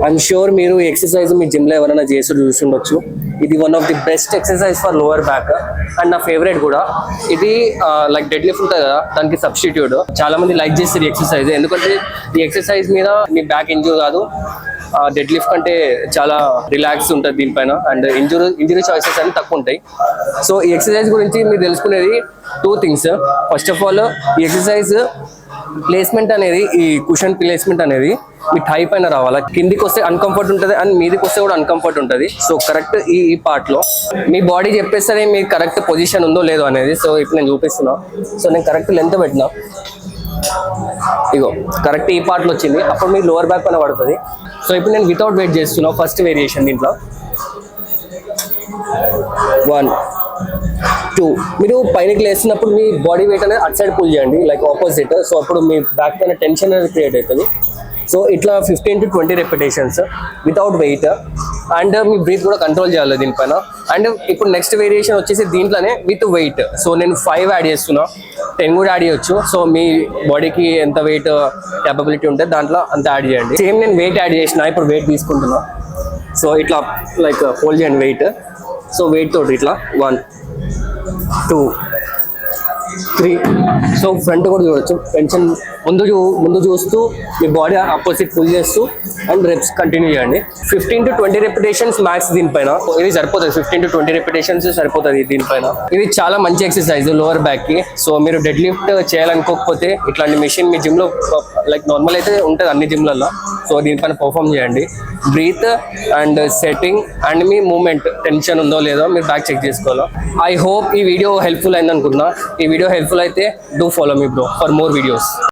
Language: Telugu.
ఐఎమ్ షూర్ మీరు ఈ ఎక్సర్సైజ్ మీ జిమ్ లో ఎవరైనా చేసి చూస్తుండొచ్చు. ఇది one of the best exercise for lower back and నా ఫేవరెట్ కూడా. ఇది లైక్ డెడ్ లిఫ్ట్ ఉంటుంది కదా, దానికి సబ్స్టిట్యూట్. చాలా మంది లైక్ చేస్తారు ఈ ఎక్సర్సైజ్, ఎందుకంటే ఈ ఎక్సర్సైజ్ మీద మీ బ్యాక్ ఇంజూర్ కాదు. డెడ్ లిఫ్ట్ కంటే చాలా రిలాక్స్ ఉంటుంది దీనిపైన, అండ్ ఇంజురీ చాయిసెస్ అన్ని తక్కువ ఉంటాయి. సో ఈ ఎక్సర్సైజ్ గురించి మీరు తెలుసుకునేది 2 things. ఫస్ట్ ఆఫ్ ఆల్, ఈ ఎక్సర్సైజ్ ప్లేస్మెంట్ అనేది, ఈ కుషన్ ప్లేస్మెంట్ అనేది మీ థై పైన రావాలి. కిందికి వస్తే అన్కంఫర్ట్ ఉంటుంది అండ్ మీదికి వస్తే కూడా అన్కంఫర్ట్ ఉంటుంది. సో కరెక్ట్ ఈ పార్ట్ లో మీ బాడీ చెప్పేస్తే మీ కరెక్ట్ పొజిషన్ ఉందో లేదో అనేది. సో ఇప్పుడు నేను చూపిస్తున్నా. సో నేను కరెక్ట్ లెంత్ పెట్టినా, ఇగో కరెక్ట్ ఈ పార్ట్లో వచ్చింది. అప్పుడు మీ లోవర్ బ్యాక్ పైన పడుతుంది. సో ఇప్పుడు నేను వితౌట్ వెయిట్ చేస్తున్నా. ఫస్ట్ వేరియేషన్ దీంట్లో 1 2. మీరు పైనకి లేస్తున్నప్పుడు మీ బాడీ వెయిట్ అనేది అటు సైడ్ పుల్ చేయండి, లైక్ ఆపోజిట్. సో అప్పుడు మీ బ్యాక్ పైన టెన్షన్ అనేది క్రియేట్ అవుతుంది. సో ఇట్లా 15 to 20 repetitions without weight. And మీ బ్రీత్ కూడా కంట్రోల్ చేయాలి దీనిపైన. అండ్ ఇప్పుడు నెక్స్ట్ వేరియేషన్ వచ్చేసి దీంట్లోనే విత్ వెయిట్. సో నేను 5 యాడ్ చేస్తున్నా, 10 కూడా యాడ్ చేయొచ్చు. సో మీ బాడీకి ఎంత వెయిట్ క్యాపబిలిటీ ఉంటే దాంట్లో అంత యాడ్ చేయండి. సేమ్ నేను వెయిట్ యాడ్ చేసిన, ఇప్పుడు వెయిట్ తీసుకుంటున్నా. సో ఇట్లా లైక్ హోల్డ్ చేయండి వెయిట్. సో వెయిట్ తోటి ఇట్లా 1 2 3. సో ఫ్రంట్ కూడా చూడొచ్చు. టెన్షన్ ముందు చూస్తూ మీ బాడీ ఆపోజిట్ పుల్ చేస్తూ అండ్ రెప్స్ కంటిన్యూ చేయండి. 15 to 20 repetitions మ్యాక్స్ దీనిపైన. ఇది సరిపోతుంది, 15 to 20 repetitions సరిపోతుంది దీనిపైన. ఇది చాలా మంచి ఎక్సర్సైజ్ లోవర్ బ్యాక్ కి. సో మీరు డెడ్ లిఫ్ట్ చేయాలనుకోకపోతే ఇట్లాంటి మెషిన్ మీ జిమ్ లో లైక్ నార్మల్ అయితే ఉంటుంది అన్ని జిమ్లలో. సో దీనిపైన పర్ఫామ్ చేయండి. బ్రీత్ అండ్ సెట్టింగ్ అండ్ మీ మూమెంట్ టెన్షన్ ఉందో లేదో మీరు బ్యాక్ చెక్ చేసుకోవాలి. ఐ హోప్ ఈ వీడియో హెల్ప్ఫుల్ అయింది అనుకుంటున్నా. ఈ వీడియో హెల్ప్ఫుల్ అయితే do follow me bro for more videos.